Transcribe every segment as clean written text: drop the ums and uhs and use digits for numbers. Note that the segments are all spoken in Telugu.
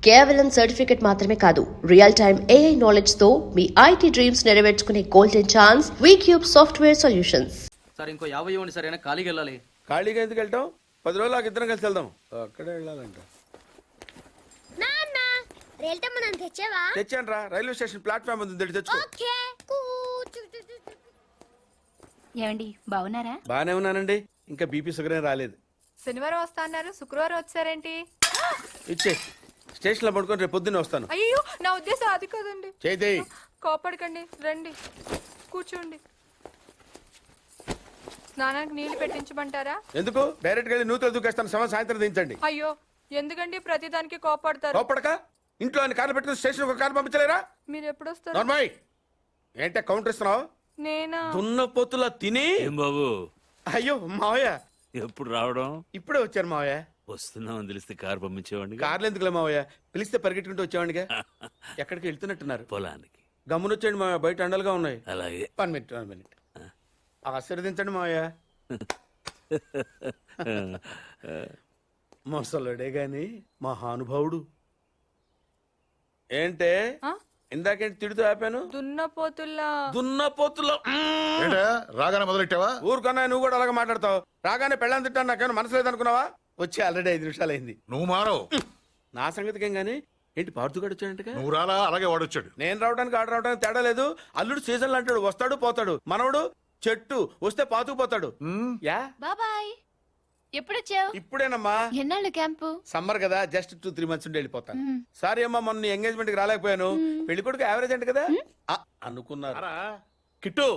కేవలం సర్టిఫికెట్ మాత్రమే కాదు, రియల్ టైమ్ AI నాలెడ్జ్ తో మీ IT డ్రీమ్స్ నెరవేర్చుకునే golden chance VCube software solutions. Sir ఇంకో 50 ఇవ్వండి సార్, అయినా ఖాళీకి వెళ్ళాలి. ఖాళీగా ఎందుకు వెళ్తాం? 10 రోజులు నాకు ఇద్దరం కలిసి వెళ్దాం. అక్కడే వెళ్ళాలంట. తెచ్చాను రా, రైల్వే స్టేషన్ ప్లాట్ఫామ్ ఉంది, తెచ్చుకో. ఏమండి బాగున్నారా? బానే ఉన్నానండి, ఇంకా బీపీ షుగర్ ఏం రాలేదు. శనివారం వస్తా అన్నారు, శుక్రవారం వచ్చారేంటి? ఇచ్చే స్టేషన్ లో పడుకొని రేపు పొద్దున్నే వస్తాను. అయ్యో నా ఉద్దేశం అది కాదండి. చేయి కోపడకండి, రండి కూర్చోండి. స్నానానికి నీళ్లు పెట్టించమంటారా? ఎందుకు? డైరెక్ట్ గా నూతులు దూకేస్తాను, సాయంత్రం దించండి. అయ్యో ఎందుకండి ప్రతిదానికి కోపడతారు? కోపడక ఇంట్లో అన్ని కార్లు పెట్టుకుని స్టేషన్ ఒక కారు పంపించలేరా? మీరు ఎప్పుడు వస్తారు? నార్మల్ ఏంటే కౌంటర్ ఇస్తున్నావు? నేనా? దున్న పొత్తులా తిని. ఏం బాబు అయ్యో మావయ్య ఎప్పుడు రావడం? ఇప్పుడే వచ్చారు మావయ్య. వస్తున్నామని తెలిస్తే కారు పంపించేవాడిని. కార్లు ఎందుకులే మావయ్య, పిలిస్తే పరిగెట్టుకుంటూ వచ్చేవాడిగా. ఎక్కడికి వెళ్తున్నట్టున్నారు? పొలానికి. గమ్మునొచ్చేయండి మావయ్య, బయట అండలుగా ఉన్నాయి. అలాగే. 1 మినిట్ ఆశీర్వదించండి మావయ్య. మొసలుడే గాని మహానుభావుడు. ఏంటే ఇందాకేంటి తిడుతూ ఆపాను? దున్నపోతుల్లో రాగానే మొదలెట్టావా? ఊరుకన్నా నువ్వు కూడా అలాగే మాట్లాడతావు. రాగానే పెళ్ళని తిట్టాను, నాకేమైనా మనసు లేదనుకున్నావా? వచ్చి ఆల్రెడీ 5 నిమిషాలు అయింది. నువ్వు మారవు. నా సంగతికేం గానీ ఏంటి పాడుతుగాడు వచ్చాడంటే? నువ్వు రాలా, అలాగే వాడొచ్చాడు. నేను రావడానికి ఆడ రావడానికి తేడా లేదు. అల్లుడు సీజన్లు అంటాడు, వస్తాడు పోతాడు. మనవడు చెట్టు వస్తే పాతుకుపోతాడు. యా బాబాయ్, ఎప్పుడొచ్చావు? ఇప్పుడేనమ్మా. ఎన్నాళ్ళు క్యాంపు? సమ్మర్ కదా, జస్ట్ 2-3 మంత్స్ ఉండి వెళ్ళిపోతాను. సారీ అమ్మా, మొన్న ఎంగేజ్మెంట్ కి రాలేకపోయాను. పెళ్లి కొడుకు యావరేజ్ అంటే కదా అనుకున్నారు. కిట్టు,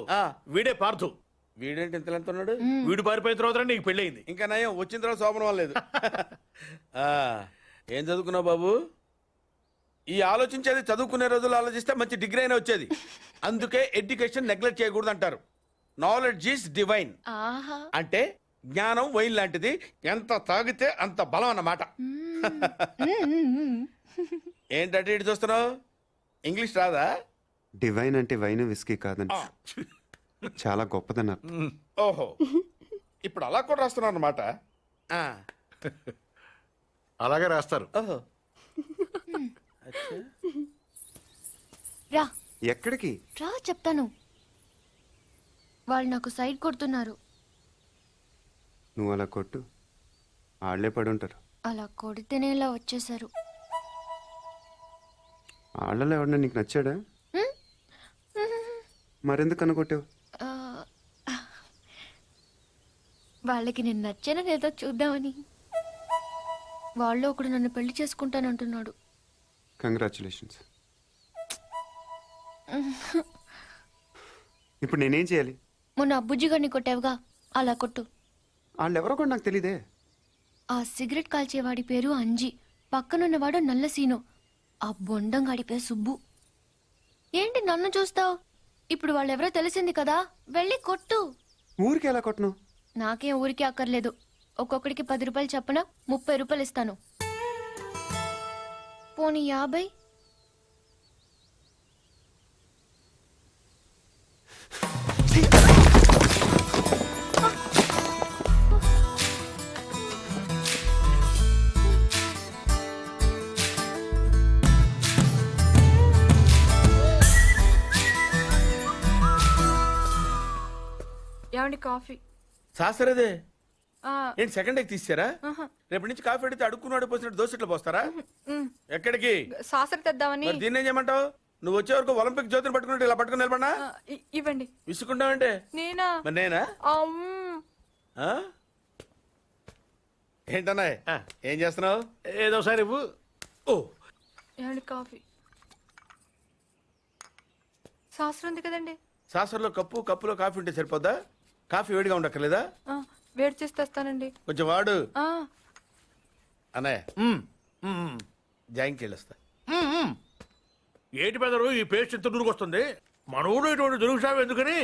వీడే పార్థు. వీడేంటి ఇంతలెంత ఉన్నాడు? వీడు పారిపోయిన తర్వాత నీకు పెళ్ళయింది. ఇంకా నయం, వచ్చిన తర్వాత శోభనం లేదు. ఏం చదువుకున్నావు బాబు? ఈ ఆలోచించేది చదువుకునే రోజులు ఆలోచిస్తే మంచి డిగ్రీ అయినా వచ్చేది. అందుకే ఎడ్యుకేషన్ నెగ్లెక్ట్ చేయకూడదు అంటారు. Knowledge is divine. అంటే జ్ఞానం వైన్ లాంటిది, ఎంత తాగితే అంత బలం అన్నమాట. ఏంటంటే ఇటు చూస్తున్నావు? ఇంగ్లీష్ రాదా? డివైన్ అంటే వైన్ విస్కీ కాదని, చాలా గొప్పదన్నారు. ఓహో, ఇప్పుడు అలా కూడా రాస్తున్నావు అన్నమాట. అలాగే రాస్తారు. ఓహో, రా. ఎక్కడికి రా చెప్తాను. వాళ్ళు నాకు సైడ్ కొడుతున్నారు. నువ్వు అలా కొట్టు, ఆళ్లే పడి ఉంటారు. అలా కొడితేనే ఇలా వచ్చేసారు. ఆళ్ళలో ఎవడన్నా నీకు నచ్చాడా? మరెందుకు అనుకొట్టావు? వాళ్ళకి నేను నచ్చానని ఏదో చూద్దామని. వాళ్ళు ఒకడు నన్ను పెళ్లి చేసుకుంటానంటున్నాడు. కంగ్రాచులేషన్స్. ఇప్పుడు నేనేం చేయాలి? మొన్న అబ్బుజ్జి గారిని కొట్టావుగా, అలా కొట్టు. వాళ్ళెవరో కూడా నాకు తెలీదే. ఆ సిగరెట్ కాల్చేవాడి పేరు అంజి, పక్కనున్నవాడు నల్ల సీను, ఆ బొండంగాడి పేరు సుబ్బు. ఏంటి నన్ను చూస్తావు? ఇప్పుడు వాళ్ళెవరో తెలిసింది కదా, వెళ్ళి కొట్టు. ఊరికి ఎలా కొట్టను? నాకేం ఊరికి అక్కర్లేదు. ఒక్కొక్కడికి 10 రూపాయలు చప్పున 30 రూపాయలు ఇస్తాను. పోనీ 50? ఏమండి కాఫీ? సాసరేదే ఏంటి సెకండ్ ఎగ్ తీసారా? రేపటి నుంచి కాఫీ అడిగితే అడుక్కున్నాడు పోసినట్టు దోశ ఇట్లా పోస్తారా? ఎక్కడికి? సాసర తెద్దామని. దీన్ని ఏం చేయమంటావు? నువ్వు వచ్చే వరకు ఒలింపిక్ జ్యోతిని పట్టుకున్నట్టు ఇలా పట్టుకుని నిలబడినా ఇవ్వండి. విసుకుంటావంటే? నేనా? మరి నేనా? ఏంటన్నా ఏం చేస్తున్నావు? ఏదో సార్ ఇవ్వు. ఓ ఏమండి కాఫీ? శాస్త్రం ఉంది కదండి. సాసర్లో కప్పులో కాఫీ ఉంటే సరిపోద్దా? కాఫీ వేడిగా ఉండక్కర్లేదా? వేడి చేసి తెస్తానండి. కొంచెం వాడు అన్నయ్య. జాయింకి వెళ్ళొస్తా. ఏంటి పెదరు ఈ పేస్ట్ ఎంత దూరుకొస్తుంది? మనవుడు ఇటువంటి దొరుకుతావు ఎందుకని?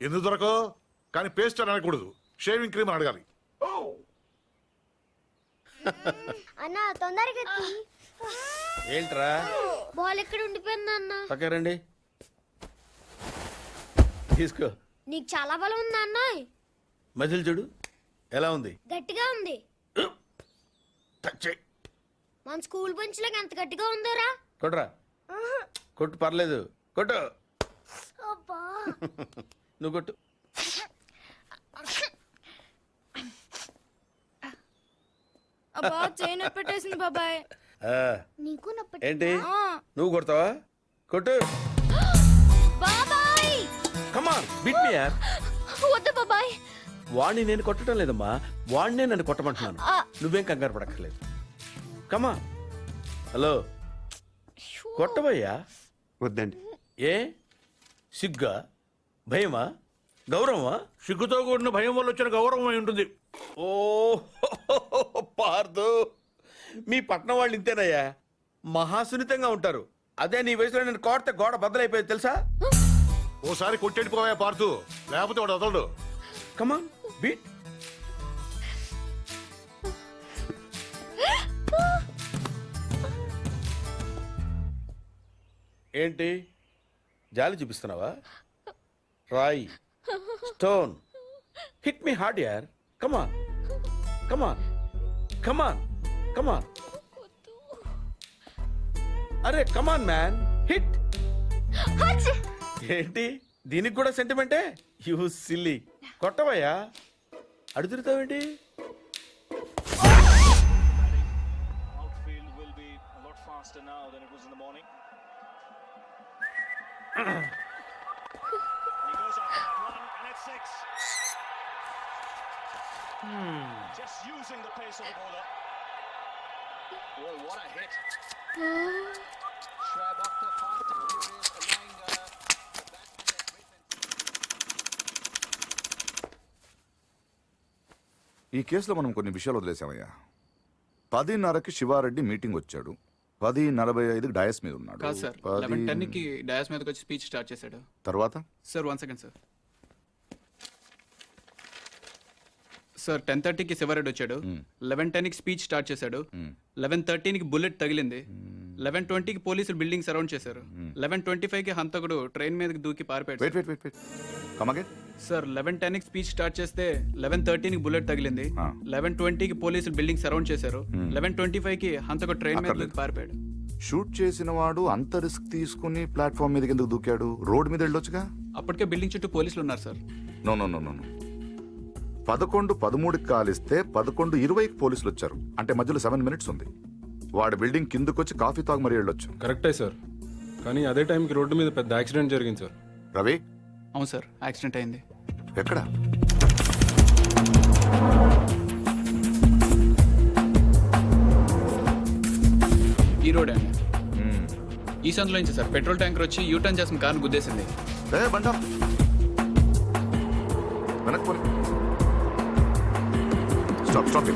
ఎందుకు దొరకో కానీ పేస్ట్ అని అనకూడదు, షేవింగ్ క్రీమ్ అని అడగాలి. అన్నా తొందరగా ఏంట్రా? బాల్ ఎక్కడ ఉండిపోయింది అన్న? పక్కరండి, తీసుకో. నీకు చాలా బలం ఉందా అన్న? మజిల్ చూడు ఎలా ఉంది? గట్టిగా ఉంది. మన స్కూల్ బెంచ్ లాగా ఎంత గట్టిగా ఉందోరా. కొట్టురా, కొట్టు, పర్లేదు, కొట్టు. అబ్బా నువ్వు కొట్టు. అబ్బా చైన్ పెట్టేసింది బాబాయ్. ఆ, నీకు నొప్పి. ఏంటి నువ్వు కొడతావా? కొట్టు. బాబాయ్ కమాన్, బీట్ మీ యార్. వద్దు బాబాయ్. వాణ్ణి నేను కొట్టడం లేదమ్మా, వాణ్ణే నన్ను కొట్టమంటున్నాను. నువ్వేం కంగారు పడక్కర్లేదు. కమా. హలో, కొట్టబోయ్యా. వద్దండి. ఏ సిగ్గా, భయమా, గౌరవమా? సిగ్గుతో కూడిన భయం వల్ల వచ్చిన గౌరవం అయి ఉంటుంది. ఓ పార్దు, మీ పట్నం వాళ్ళు ఇంతేనయ్యా, మహాసున్నితంగా ఉంటారు. అదే నీ వయసులో నేను కోడితే గోడ బద్దలైపోయేది తెలుసా? ఓసారి కొట్టెడిపోయా పార్తు, లేకపోతే వాడు వదలడు. కమాన్, బీట్. ఏంటి జాలి చూపిస్తున్నావా? రాయ్, స్టోన్, హిట్ మీ హార్డ్ యార్. కమాన్ కమాన్ కమాన్ కమాన్. అరే కమాన్ మ్యాన్, హిట్. ఏంటి దీనికి కూడా సెంటిమెంటే? You silly. కొట్టవయ్యా, అడుగుతావేంటి? Outfield will be a lot faster now than it was in the morning. And he goes after that one, and it's six. Just using the pace of the bowler. Boy, what a hit. Schwab off the fast and furious, allowing the batsman that ఈ కేసులో మనం కొన్ని విషయాలు వదిలేసామయ్యా. 10:30కి శివారెడ్డి మీటింగ్ వచ్చాడు. 10:45కి డయాస్ మీద ఉన్నాడు. కాదు సార్, 11:10కి డయాస్ మీదకి వచ్చి స్పీచ్ స్టార్ట్ చేశాడు. తర్వాత సార్ 1 సెకండ్ సార్. సార్ 10:30కి శివారెడ్డి వచ్చాడు. 11:10కి స్పీచ్ స్టార్ట్ చేశాడు. 11:13కి బుల్లెట్ తగిలింది. 11:20కి పోలీసులు బిల్డింగ్ సరౌండ్ చేశారు. 11:25కి హంతకుడు ట్రైన్ మీదకి దూకి పారిపోయాడు. Wait wait wait wait come again. Sir 11:10కి స్పీచ్ స్టార్ట్ చేస్తే 11:13కి బుల్లెట్ తగిలింది. 11:20కి పోలీసులు బిల్డింగ్ సరౌండ్ చేశారు. 11:25కి హంతకుడు ట్రైన్ మీద దూకి పారిపోయాడు. షూట్ చేసిన వాడు అంత రిస్క్ తీసుకుని ప్లాట్ఫామ్ మీదకి ఎందుకు దూకాడు? రోడ్ మీద వెళ్ళొచ్చుగా. అప్పటికే బిల్డింగ్ చుట్టూ పోలీసులు ఉన్నారు sir. No no no no 11:13కి కాలిస్తే 11:20కి పోలీసులు వచ్చారు. అంటే మధ్యలో 7 మినిట్స్ ఉంది. వాడు బిల్డింగ్ కిందకొచ్చి కాఫీ తాగు మరీ వెళ్ళొచ్చు. కరెక్టే సార్, కానీ అదే టైంకి రోడ్డు మీద పెద్ద యాక్సిడెంట్ జరిగింది సార్. రవి, అవును సార్, యాక్సిడెంట్ అయింది. ఎక్కడ? ఈ రోడ్ అండి. ఈ సందులో నుంచి సార్ పెట్రోల్ ట్యాంకర్ వచ్చి యూటర్న్ చేసిన కార్ను గుద్దేసింది. బండా వెనక్కి పోనీ. Stop stop.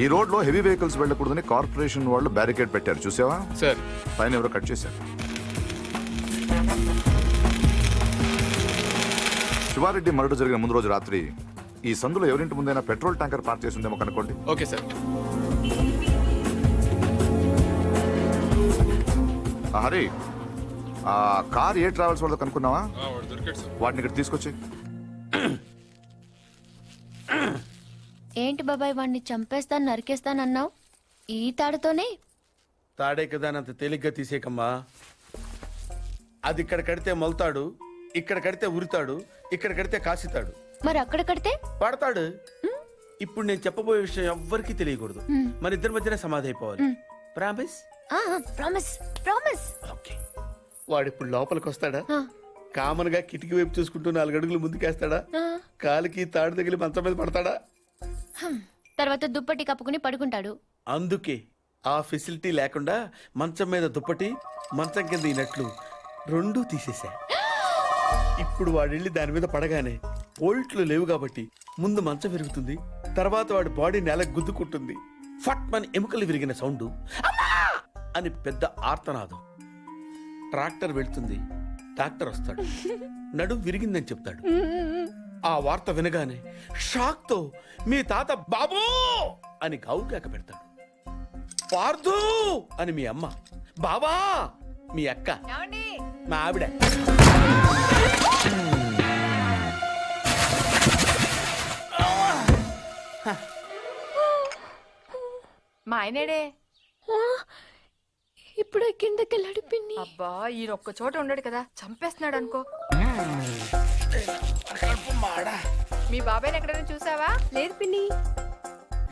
ఈ రోడ్ లో హెవీ వెహికల్స్ వెళ్ళకూడదని కార్పొరేషన్ వాళ్ళు బ్యారికేడ్ పెట్టారు, చూసావా? సార్ పైన ఎవరో కట్ చేశారు. శివారెడ్డి మరణ జరిగిన ముందు రోజు రాత్రి ఈ సందులో ఎవరింటి ముందైనా పెట్రోల్ ట్యాంకర్ పార్క్ చేసి ఉందేమో కనుక్కోండి. Okay sir. హరి, ఆ కార్ ఏ ట్రావెల్స్ వాళ్ళతో కనుక్కున్నావా? వాటిని ఇక్కడ తీసుకొచ్చి. ఏంటి బాబాయ్, వాడిని చంపేస్తాను నరికేస్తానన్నావు? ఈ తాడుతోనే? తాడే కదా అంత తేలిగ్గా తీసేకమ్మా. అది ఇక్కడ కడితే మొలతాడు, ఇక్కడ కడితే ఉరితాడు, ఇక్కడ కడితే కాసితాడు. మరి అక్కడ కడితే పడతాడు. ఇప్పుడు నేను చెప్పబోయే విషయం ఎవ్వరికీ తెలియకూడదు. మన ఇద్దరి మధ్యనే సమాధి అయిపోవాలి. ప్రామిస్? Promise promise. ఓకే. వాడు ఇప్పుడు లోపలికి వస్తాడా? కామన్ గా కిటికీ వైపు చూసుకుంటూ 4 అడుగులు ముందుకేస్తాడా? కాలికి తాడు తగిలి మంచం మీద పడతాడా? తర్వాత దుప్పటి కప్పుకుని పడుకుంటాడు. అందుకే ఆ ఫెసిలిటీ లేకుండా మంచం మీద దుప్పటి, మంచం కింద ఈనట్లు రెండూ తీసేశా. ఇప్పుడు వాడెళ్ళి దాని మీద పడగానే బోల్ట్లు లేవు కాబట్టి ముందు మంచం విరుగుతుంది, తర్వాత వాడి బాడీ నేలకు గుద్దుకుంటుంది. ఫట్ మన ఎముకలు విరిగిన సౌండ్, అని పెద్ద ఆర్తనాదం. ట్రాక్టర్ వెళ్తుంది, డాక్టర్ వస్తాడు, నడుం విరిగిందని చెప్తాడు. ఆ వార్త వినగానే షాక్ తో మీ తాత బాబూ అని గావు కేక పెడతాడు. పార్దు అని మీ అమ్మ, బాబా మీ అక్క, మా ఆవిడ. మా ఆయనేడే ఇప్పుడు కిందకెళ్ళాడు పిన్ని. అబ్బా ఈయన ఒక్క చోట ఉండడు కదా, చంపేస్తున్నాడు అనుకో. మీ బాబాయ్ని ఎక్కడైనా చూసావా? లేదు పిన్ని.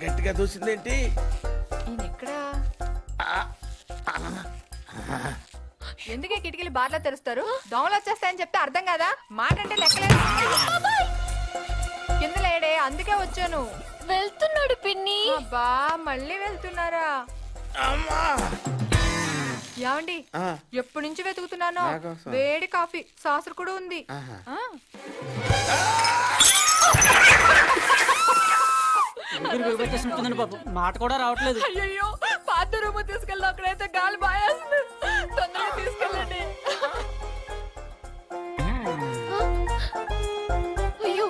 గట్టిగా చూసిందేంటి? ఈయన ఎక్కడా? ఎందుకే కిటికీలు బార్లా తెరుస్తారు? దోమలు వచ్చేస్తాయని చెప్తే అర్థం కదా, మాట అంటే లెక్కలేదు. కింద లేడే, అందుకే వచ్చాను. వెళ్తున్నాడు పిన్ని. అబ్బా మళ్ళీ వెళ్తున్నారా? ఏమండి, ఎప్పటి నుంచి వెతుకుతున్నానో వేడి కాఫీ సాసర్ కూడా ఉంది. మాట కూడా రావట్లేదు. అయ్యో పాత రూమ్ తీసుకెళ్ళి అక్కడైతే గాలి బాయేస్తుంది. తొందరగా తీసుకెళ్ళండి. అయ్యో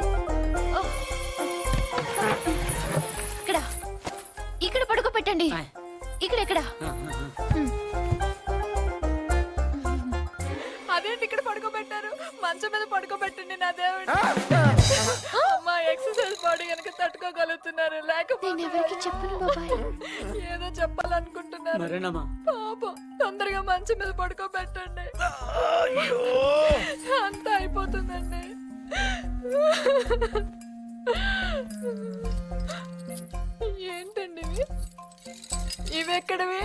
ఇక్కడ ఇక్కడ పడుకోబెట్టండి. ఇక్కడ అదేంటి ఇక్కడ పడుకోబెట్టారు? మంచం మీద పడుకోబెట్టండి నా దేవుడు. అమ్మా ఎక్సర్సైజ్ బాడీ కనుక తట్టుకోగలుగుతున్నారు, లేకపోతే నేను ఎవరికి చెప్పను బాబాయ్. ఏదో చెప్పాలనుకుంటున్నారు. పాపం తొందరగా మంచం మీద పడుకోబెట్టండి. అంతా అయిపోతుందండి. ఏంటండి ఇవి ఎక్కడవి?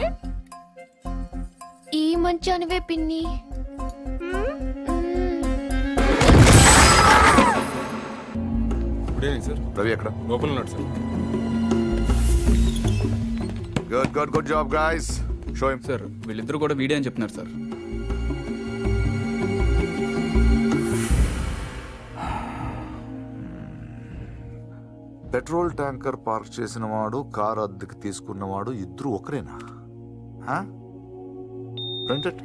ఈ మంచానివే పిన్ని. Good evening sir. రవి ఎక్కడ? లోపల ఉన్నాడు sir. Good good good job guys. Show him. Sir వీళ్ళిద్దరూ కూడా వీడే అని చెప్తున్నారు సార్. పెట్రోల్ ట్యాంకర్ పార్క్ చేసిన వాడు, కార్ అద్దెకి తీసుకున్నవాడు ఇద్దరు ఒకరేనా? ప్రింటెడ్.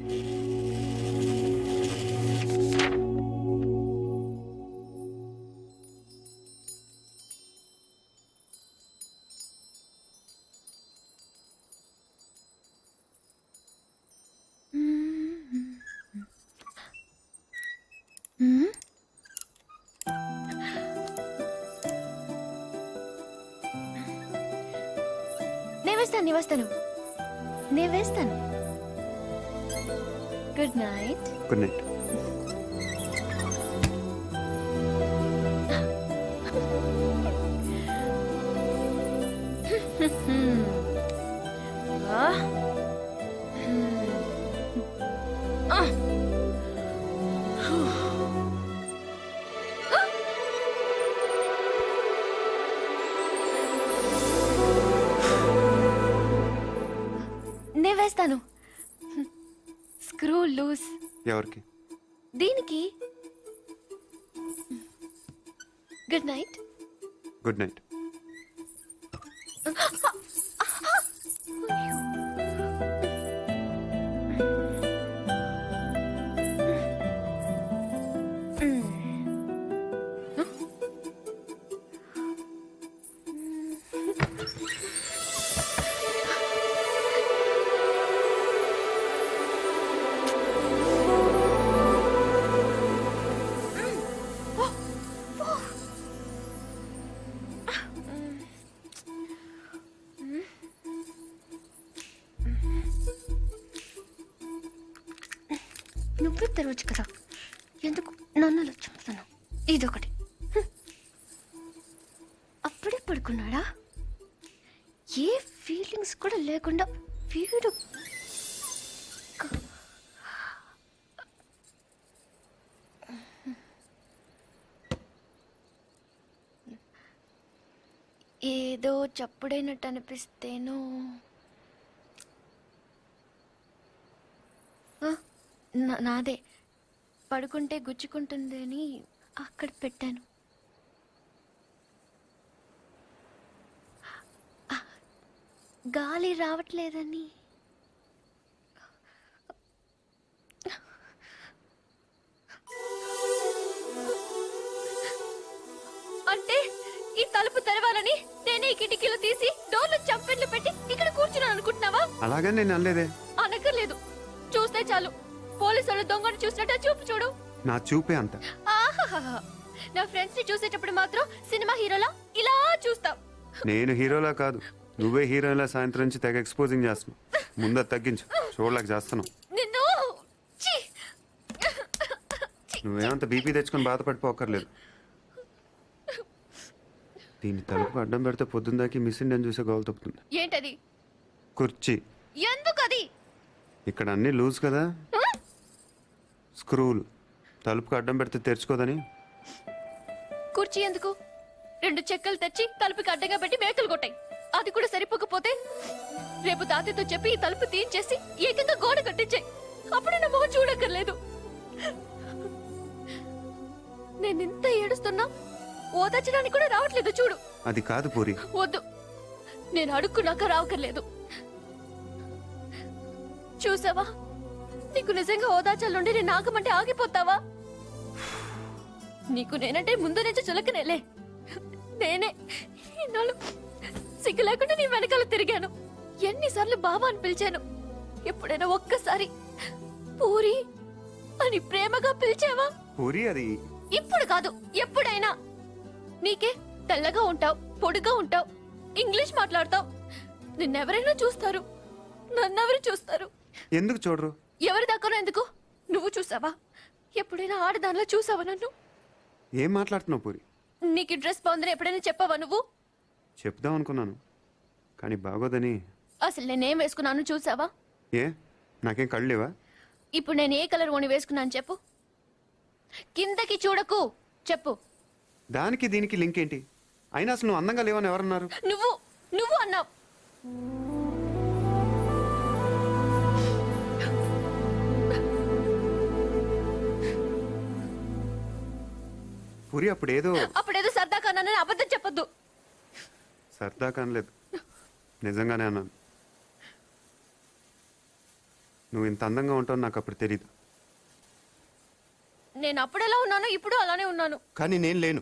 నేను వేస్తాను. Good night. Good night. నేను వేస్తాను. Screw loose. ఎవరికి? దీనికి. Good night. Good night. నువ్వే తెరవచ్చు కదా, ఎందుకు నన్ను అలా చంపుతాను? ఇదొకటి. అప్పుడే పడుకున్నాడా? ఏ ఫీలింగ్స్ కూడా లేకుండా వీడు. ఏదో చప్పుడైనట్టు అనిపిస్తేనో. నాదే పడుకుంటే గుచ్చుకుంటుంది అని అక్కడ పెట్టాను. గాలి రావట్లేదని. అంటే ఈ తలుపు తెరవాలని నేనే ఈ కిటికీలు తీసి డోర్లు చంపెట్లు పెట్టి ఇక్కడ కూర్చున్నాను అనుకుంటున్నావా? అలాగే నేను అనలేదే. అనక్కర్లేదు, చూస్తే చాలు. పోలీసులు దొంగను చూసినట్టు చూపు చూడు. నా చూపే అంత. ఆహాహా, నా ఫ్రెండ్స్ ని చూసేటప్పుడు మాత్రం సినిమా హీరోలా ఇలా చూస్తాం. నేను హీరోలా కాదు, నువ్వే హీరోయిన్లా సాయంత్రం నుంచి తెగ ఎక్స్పోజింగ్ చేస్తున్నావు. ముందు అది తగ్గించు, చూడలేక చేస్తున్నావు. నిన్ను ఛీ! నువ్వేమంత బీపీ తెచ్చుకొని బాధపడిపోకర్లేదు. దీన్ని తలుపు అడ్డం పెడితే పొద్దుందాకి మిస్ ఇండియన్ చూసే గోల్ తప్పుతుంది. ఏంటది? కుర్చీ ఎందుకది? ఇక్కడ అన్నీ లూజ్ కదా, స్క్రూలు. తలుపుకి అడ్డం పెడితే తెరుచుకోదని. కుర్చీ ఎందుకు? 2 చెక్కలు తెచ్చి తలుపుకి అడ్డంగా పెట్టి మేకలు కొట్టాయి. అది కూడా సరిపోకపోతే రేపు తాతయ్యతో చెప్పి ఈ తలుపు తీయించేసి ఏకంగా గోడ కట్టించాయి. అప్పుడు నా మొహం చూడక్కర్లేదు. నేనింత ఏడుస్తున్నా ఓదార్చడానికి కూడా రావట్లేదు చూడు. అది కాదు పూరి. వద్దు, నేను అడుక్కున్నాక రావక్కర్లేదు. చూసావా, నీకు నిజంగా ఓదార్చాలండి నేను ఆగమంటే ఆగిపోతావా? నీకు నేనంటే ముందు నుంచి చులకనేలే. నేనే ఇన్నాళ్ళు సిగ్గు లేకుండా నీ వెనకాల తిరిగాను. ఎన్నిసార్లు బావా అని పిలిచాను. ఎప్పుడైనా ఒక్కసారి పూరి అని ప్రేమగా పిలిచావా? పూరి అది ఇప్పుడు కాదు, ఎప్పుడైనా. నీకే తెల్లగా ఉంటావు, పొడిగా ఉంటావు, ఇంగ్లీష్ మాట్లాడతావు. నిన్నెవరైనా చూస్తారు, నన్నెవరు చూస్తారు? ఎందుకు చూడరు? ఎవరి దాకానో ఎందుకు? నువ్వు చూసావా? ఎప్పుడైనా ఆడదానిలో చూసావా నన్ను? ఏం మాట్లాడుతున్నావు పూరి? నీకు డ్రెస్ బాగుందని ఎప్పుడైనా చెప్పావా నువ్వు? చెప్దాం అనుకున్నాను, కానీ బాగోదని. అసలు నేనేం వేసుకున్నాను చూసావా? ఏ, నాకేం కళ్ళు లేవా? ఇప్పుడు నేను ఏ కలర్ ఓని వేసుకున్నాను చెప్పు. కిందకి చూడకు, చెప్పు. దానికి దీనికి లింక్ ఏంటి? అయినా అసలు నువ్వు అందంగా లేవని ఎవరన్నారు? నువ్వు నువ్వు అన్నావు. పూరి అప్పుడేదో అప్పుడేదో సరదా కన్నానని అబద్ధం చెప్పొద్దు. సరదా కానలేదు, నిజంగానే అన్నాను. నువ్వు ఇంత అందంగా ఉంటావు నాకు అప్పుడు తెలీదు. నేను అప్పుడెలా ఉన్నానో ఇప్పుడు అలానే ఉన్నాను. కానీ నేను లేను.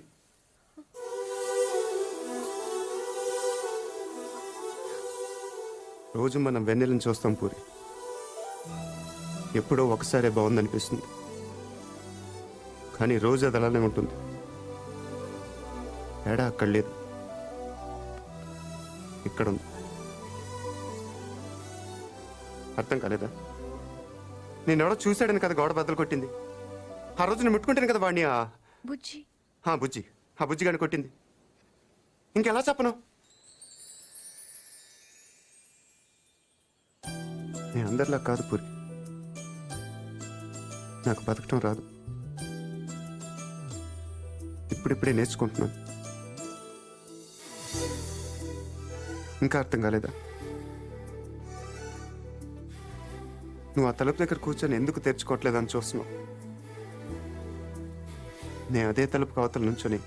రోజు మనం వెన్నెలను చూస్తాం పూరి. ఎప్పుడో ఒకసారే బాగుందనిపిస్తుంది, కానీ రోజు అది అలానే ఉంటుంది. తేడా అక్కడ లేదు, ఇక్కడ ఉంది. అర్థం కాలేదా? నేనెవడో చూశాడని కదా గోడ బద్దలు కొట్టింది. ఆ రోజు నేను ముట్టుకుంటాను కదా వాడిని. బుజ్జి బుజ్జి, ఆ బుజ్జిగాని కొట్టింది. ఇంకెలా చెప్పను? నేను అందరిలా కాదు పూరి. నాకు బతకటం రాదు, ఇప్పుడిప్పుడే నేర్చుకుంటున్నాను. ఇంకా అర్థం కాలేదా? నువ్వు ఆ తలుపు దగ్గర కూర్చొని ఎందుకు తెరుచుకోవట్లేదని చూస్తున్నావు. నేను అదే తలుపు కవతల నుంచొని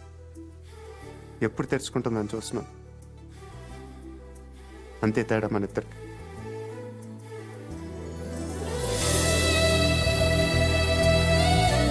ఎప్పుడు తెరుచుకుంటుందని చూస్తున్నాను. అంతే తేడా మన ఇద్దరికి.